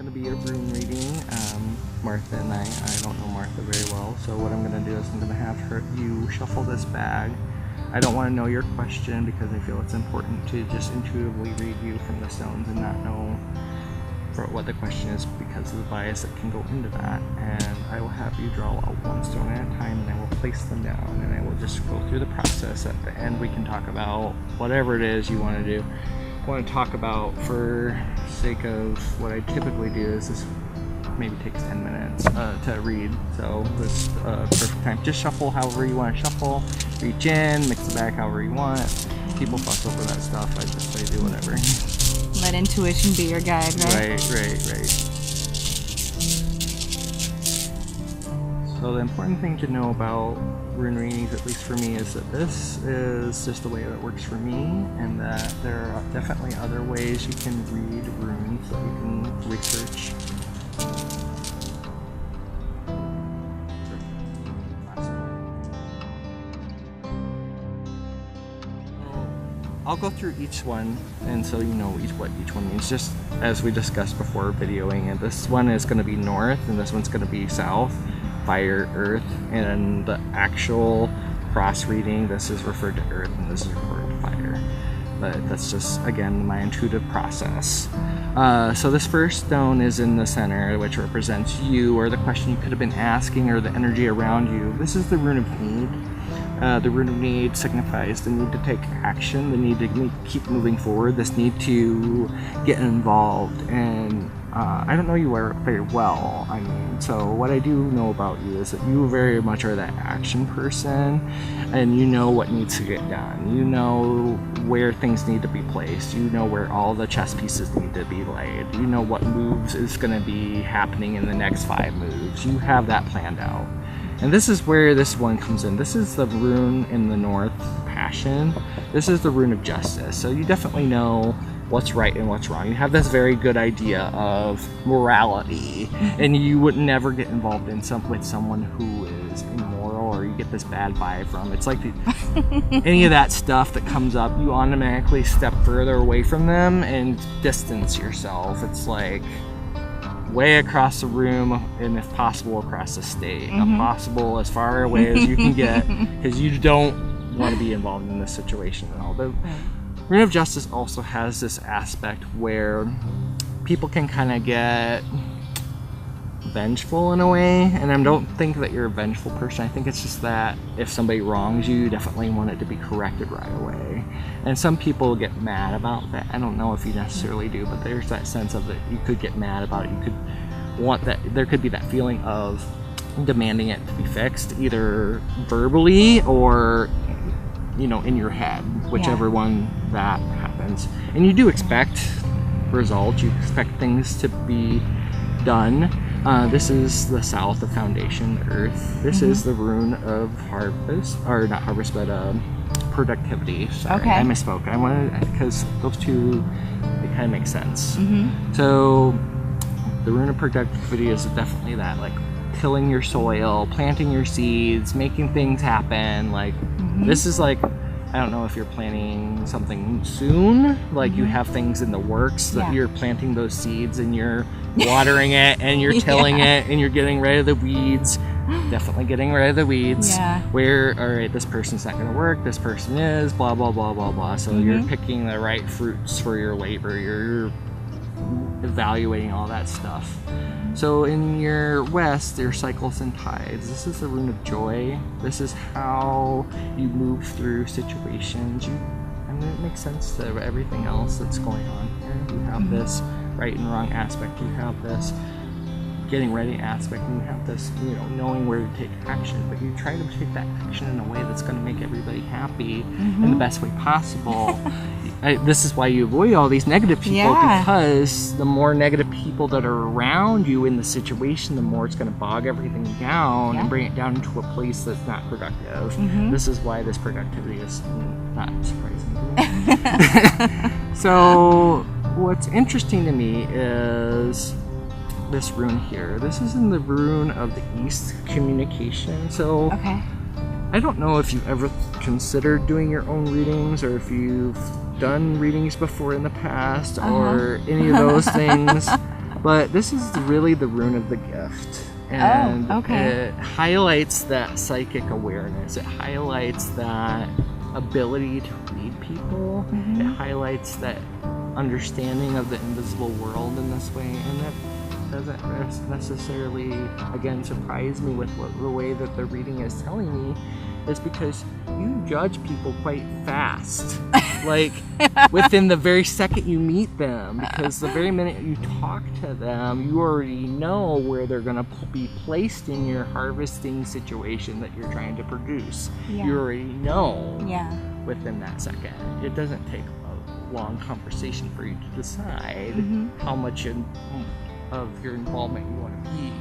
going to be a rune reading. Martha and I don't know Martha very well, so what I'm going to do is I'm going to have you shuffle this bag. I don't want to know your question because I feel it's important to just intuitively read you from the stones and not know what the question is because of the bias that can go into that. And I will have you draw out one stone at a time, and I will place them down, and I will just go through the process. At the end we can talk about whatever it is you want to do. I want to talk about, for sake of what I typically do, is this maybe takes 10 minutes to read, so this perfect time. Just shuffle however you want to shuffle, reach in, mix the bag however you want. People fuss over that stuff. I just say do whatever. Let intuition be your guide, right? Right. So the important thing to know about rune readings, at least for me, is that this is just the way that works for me, and that there are definitely other ways you can read runes that you can research. I'll go through each one, and so you know what each one means, just as we discussed before videoing it. This one is going to be north, and this one's going to be south, fire, earth, and the actual cross reading, this is referred to earth and this is referred to fire. But that's just, again, my intuitive process. So this first stone is in the center, which represents you, or the question you could have been asking, or the energy around you. This is the rune of need. The rune of need signifies the need to take action, the need to keep moving forward, this need to get involved. And I don't know you very well, so what I do know about you is that you very much are that action person, and you know what needs to get done. You know where things need to be placed. You know where all the chess pieces need to be laid. You know what moves is going to be happening in the next 5 moves. You have that planned out. And this is where this one comes in. This is the rune in the north, passion. This is the rune of justice. So you definitely know what's right and what's wrong. You have this very good idea of morality, and you would never get involved in with someone who is immoral, or you get this bad vibe from. It's like any of that stuff that comes up, you automatically step further away from them and distance yourself. It's like way across the room, and if possible across the state. If possible as far away as you can get, because you don't want to be involved in this situation at all. The Rune of Justice also has this aspect where people can kind of get vengeful in a way, and I don't think that you're a vengeful person. I think it's just that if somebody wrongs you, you definitely want it to be corrected right away. And some people get mad about that. I don't know if you necessarily do, but there's that sense of that you could get mad about it. You could want that, there could be that feeling of demanding it to be fixed, either verbally or, you know, in your head, whichever one that happens. And you do expect results, you expect things to be done. This is the south, the foundation, the earth. This is the rune of harvest, or not harvest, but productivity. Sorry, I misspoke. I wanted, because those two, they kind of make sense. So the rune of productivity is definitely that, like tilling your soil, planting your seeds, making things happen. Like this is like, I don't know if you're planting something soon, like you have things in the works that you're planting those seeds and you're watering it and you're tilling it and you're getting rid of the weeds. Definitely getting rid of the weeds. Where, all right, this person's not going to work, this person is, blah, blah, blah, blah, blah. So you're picking the right fruits for your labor. You're evaluating all that stuff. So in your west, there are cycles and tides. This is the rune of joy. This is how you move through situations. And it makes sense to everything else that's going on here. You have this right and wrong aspect. You have this getting ready aspect, and you have this, you know, knowing where to take action. But you try to take that action in a way that's going to make everybody happy in the best way possible. This is why you avoid all these negative people, because the more negative people that are around you in the situation, the more it's going to bog everything down and bring it down into a place that's not productive. This is why this productivity is not surprising to me. So what's interesting to me is this rune here. This is in the rune of the east, communication. So I don't know if you've ever considered doing your own readings, or if you've done readings before in the past, or any of those things. But this is really the rune of the gift. And it highlights that psychic awareness. It highlights that ability to read people. It highlights that understanding of the invisible world in this way. And that doesn't necessarily, again, surprise me with the way that the reading is telling me. Is because you judge people quite fast. Like, within the very second you meet them, because the very minute you talk to them, you already know where they're going to be placed in your harvesting situation that you're trying to produce. You already know within that second. It doesn't take a long conversation for you to decide how much of your involvement you want to be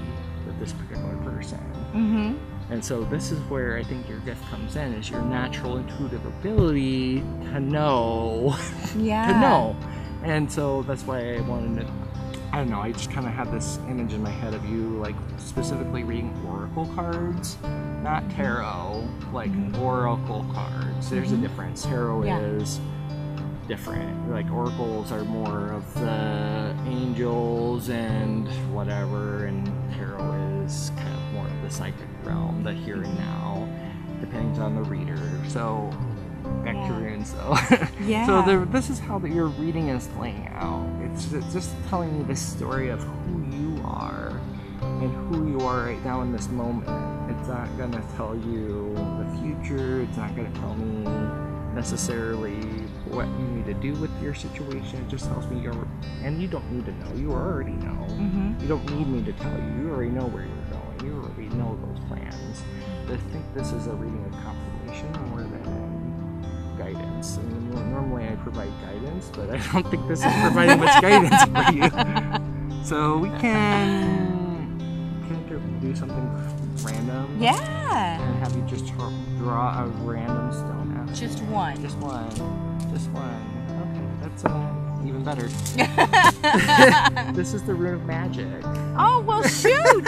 with this particular person. And so this is where I think your gift comes in, is your natural intuitive ability to know. To know. And so that's why I wanted to, I don't know, I just kind of had this image in my head of you, like, specifically reading oracle cards, not tarot, like oracle cards. There's a difference. Tarot is different. Like, oracles are more of the angels and whatever, and tarot is kind of more of the psychic realm, the here and now, depending on the reader. So back to runes though. So this is how your reading is playing out. It's just telling you the story of who you are and who you are right now in this moment. It's not going to tell you the future. It's not going to tell me necessarily what you need to do with your situation. It just tells me and you don't need to know. You already know. You don't need me to tell you. You already know where you're going. You already know those plans. But I think this is a reading of confirmation more than guidance. I mean, normally I provide guidance, but I don't think this is providing much guidance for you. So we can do something random. And have you just draw a random stone out. Just one. Just one. Okay, that's even better. This is the rune of magic. Oh, well, shoot!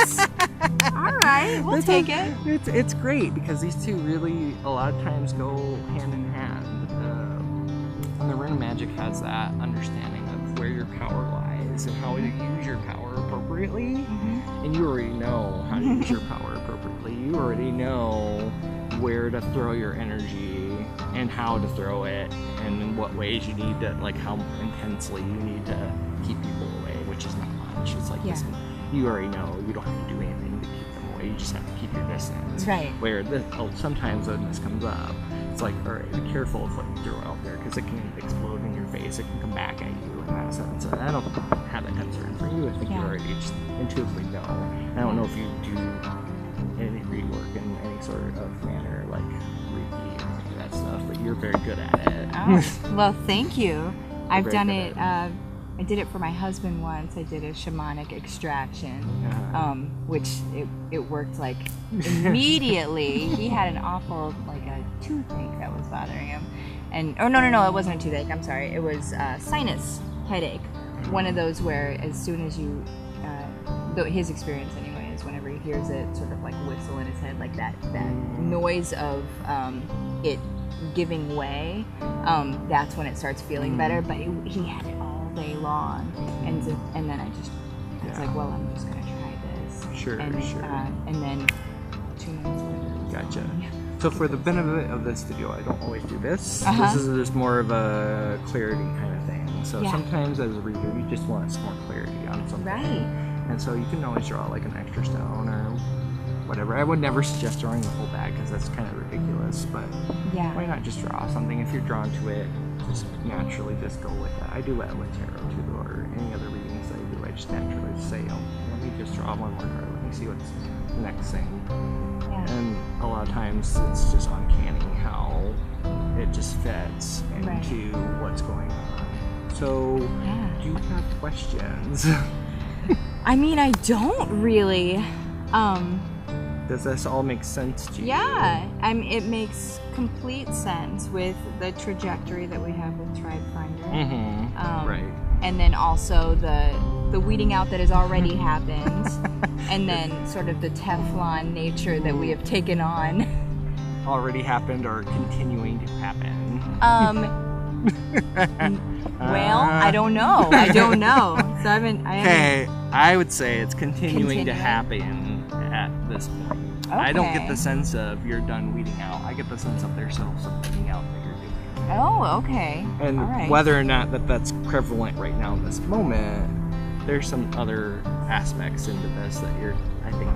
All right, we'll take it. It's great because these two really a lot of times go hand in hand. And the rune of magic has that understanding of where your power lies and how to use your power appropriately. And you already know how to use your power appropriately. You already know where to throw your energy and how to throw it and in what ways you need to, like how intensely you need to keep people away, which is not much. It's like, listen, you already know you don't have to do anything to keep them away. You just have to keep your distance. Where sometimes when this comes up, it's like, all right, be careful of what you throw out there because it can explode in your face. It can come back at you in that sense. And I don't have that concern for you. I think you already just intuitively know. I don't know if you do any rework in any sort of manner, like reiki or any of that stuff, but you're very good at it. Oh, well, thank you. I've done it. I did it for my husband once. I did a shamanic extraction, which it worked like immediately. He had an awful, like a toothache that was bothering him. And, no, it wasn't a toothache. I'm sorry. It was sinus headache. One of those where as soon as you, his experience anyway, is whenever he hears it sort of like whistle in his head, like that noise of it giving way, that's when it starts feeling better. But he had it all day long, and then I was like, well, I'm just gonna try this. Sure. And then 2 minutes later. Gotcha. So for the benefit of this video, I don't always do this. This is just more of a clarity kind of thing. So sometimes as a reader, you just want some more clarity on something. And so you can always draw like an extra stone or whatever. I would never suggest drawing the whole bag because that's kind of ridiculous, but why not just draw something? If you're drawn to it, just naturally just go with it. I do that with tarot too, or any other readings that I do. I just naturally say, oh, let me just draw one more card. Let me see what's the next thing. And a lot of times it's just uncanny how it just fits into what's going on. So, do you have questions? I mean, I don't really. Does this all make sense to you? Yeah, it makes complete sense with the trajectory that we have with TribeFinder. Right. And then also the weeding out that has already happened, and then sort of the Teflon nature that we have taken on. Already happened or continuing to happen? Well, I don't know. So I would say it's continuing to happen at this point. Okay. I don't get the sense of you're done weeding out. I get the sense of there's still some weeding out that you're doing. Oh, okay. And all right. whether or not that's prevalent right now in this moment, there's some other aspects into this that you're, I think,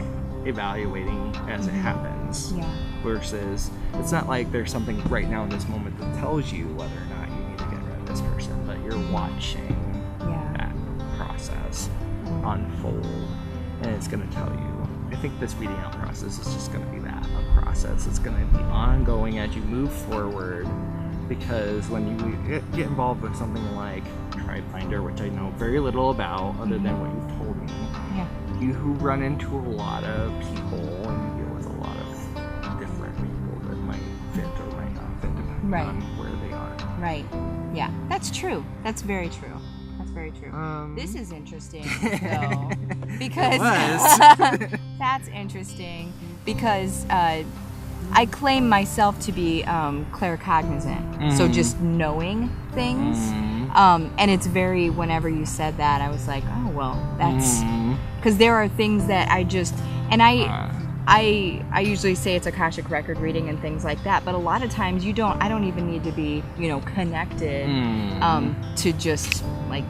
evaluating as it happens. Yeah. Versus, it's not like there's something right now in this moment that tells you whether or not you need to get rid of this person, but you're watching that process unfold, and it's going to tell you. I think this weeding out process is just going to be that, a process. It's going to be ongoing as you move forward, because when you get involved with something like TribeFinder, which I know very little about other than what you've told me, you run into a lot of people and you deal with a lot of different people that might fit or might not fit depending on where they are. Right. Yeah, that's true. That's very true. That's very true. This is interesting, though, because that's interesting because I claim myself to be claircognizant, so just knowing things. And it's very, whenever you said that, I was like, oh well, that's because there are things that I just, and I usually say it's Akashic record reading and things like that, but a lot of times I don't even need to be, connected to just like,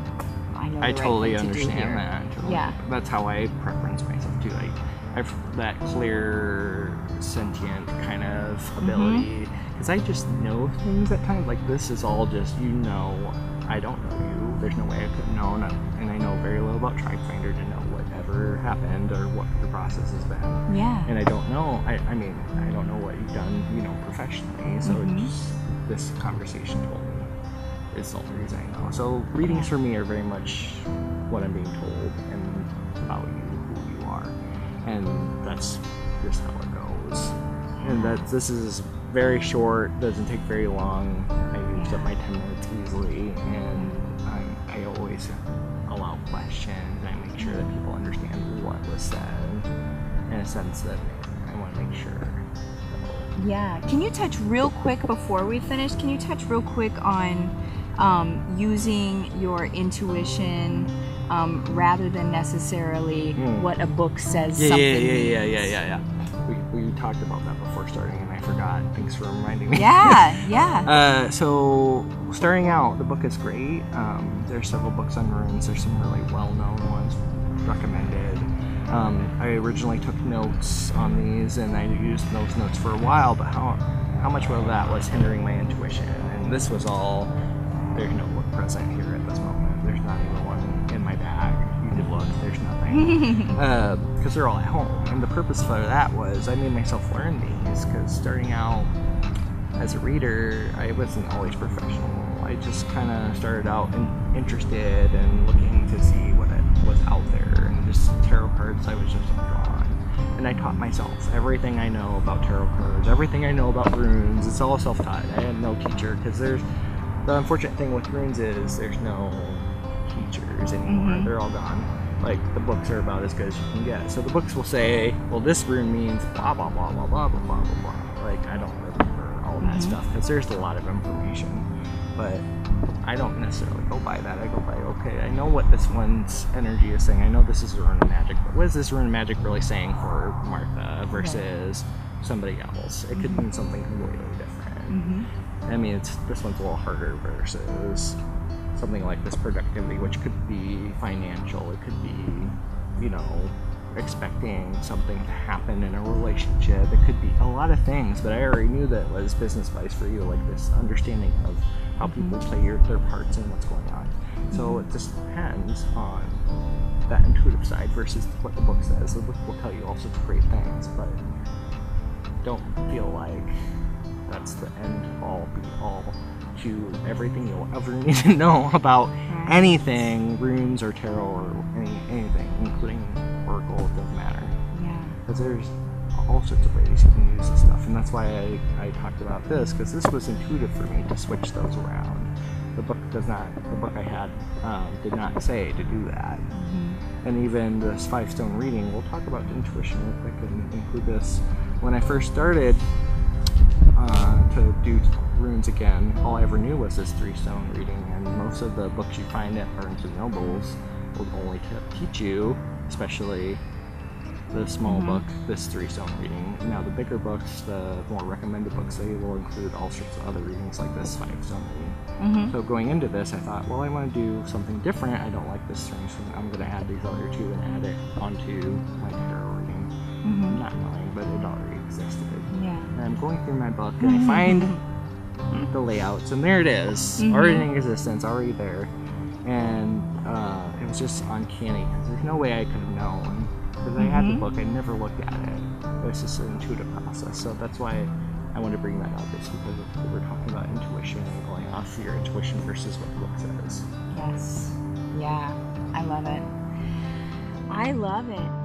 I know. I totally right understand that. Yeah. That's how I preference myself too. Like, I've that clear, sentient kind of ability, because I just know things at times. Like, this is all just, I don't know you. There's no way I could have known, and I know very little about TribeFinder to know whatever happened or what the process has been. Yeah. And I don't know. I mean, I don't know what you've done, professionally. So just this conversation told me is the only reason I know. So readings for me are very much what I'm being told and about you, who you are, and that's just how it goes. And this is very short, doesn't take very long. I use up my 10 minutes easily, and I always allow questions, and I make sure that people understand what was said in a sense that I want to make sure. Yeah. Can you touch real quick before we finish? Can you touch real quick on using your intuition rather than necessarily what a book says something means? Yeah. We talked about that before starting, and I forgot. Thanks for reminding me. Yeah. So starting out, the book is great. There's several books on runes. There's some really well-known ones recommended. I originally took notes on these, and I used those notes for a while, but how much of that was hindering my intuition? And this was all, there's no book present here at this moment. There's not even one in my bag. You could look, there's nothing. Because they're all at home. And the purpose for that was I made myself learn these, because starting out as a reader, I wasn't always professional. I just kind of started out interested and looking to see what was out there, and just tarot cards I was just drawn. And I taught myself everything I know about tarot cards, everything I know about runes. It's all self-taught. I had no teacher, because the unfortunate thing with runes is there's no teachers anymore. They're all gone. Like, the books are about as good as you can get. So the books will say, well, this rune means blah blah blah blah blah blah blah blah blah. Like, I don't remember all that stuff, because there's a lot of information. But I don't necessarily go by that. I go by, okay, I know what this one's energy is saying. I know this is a rune of magic, but what is this rune of magic really saying for Martha versus somebody else? It could mean something completely different. I mean, this one's a little harder versus something like this productivity, which could be financial. It could be, expecting something to happen in a relationship. It could be a lot of things, but I already knew that was business advice for you, like this understanding of how people play their parts and what's going on. So it just depends on that intuitive side versus what the book says. The book will tell you all sorts of great things, but don't feel like that's the end all be all to everything you'll ever need to know about anything, runes or tarot or anything, including oracle. It doesn't matter. Because there's all sorts of ways you can use this stuff, and that's why I talked about this, because this was intuitive for me to switch those around. The book I had did not say to do that. And even this 5-stone reading, we'll talk about intuition real quick and include this. When I first started to do runes again, all I ever knew was this 3-stone reading, and most of the books you find at Barnes and Nobles will only teach you, especially the small book, this 3-stone reading. Now the bigger books, the more recommended books, they will include all sorts of other readings like this 5-stone reading. So going into this, I thought, well, I want to do something different. I don't like this string, so I'm going to add these other 2 and add it onto my tarot reading. Not knowing, but it already existed. And I'm going through my book and I find the layouts, and there it is, already in existence, already there. And it was just uncanny because there's no way I could have known. Because I had the book, I never looked at it. It was just an intuitive process. So that's why I want to bring that up. It's because we're talking about intuition and going off your intuition versus what the book says. Yes. Yeah. I love it. I love it.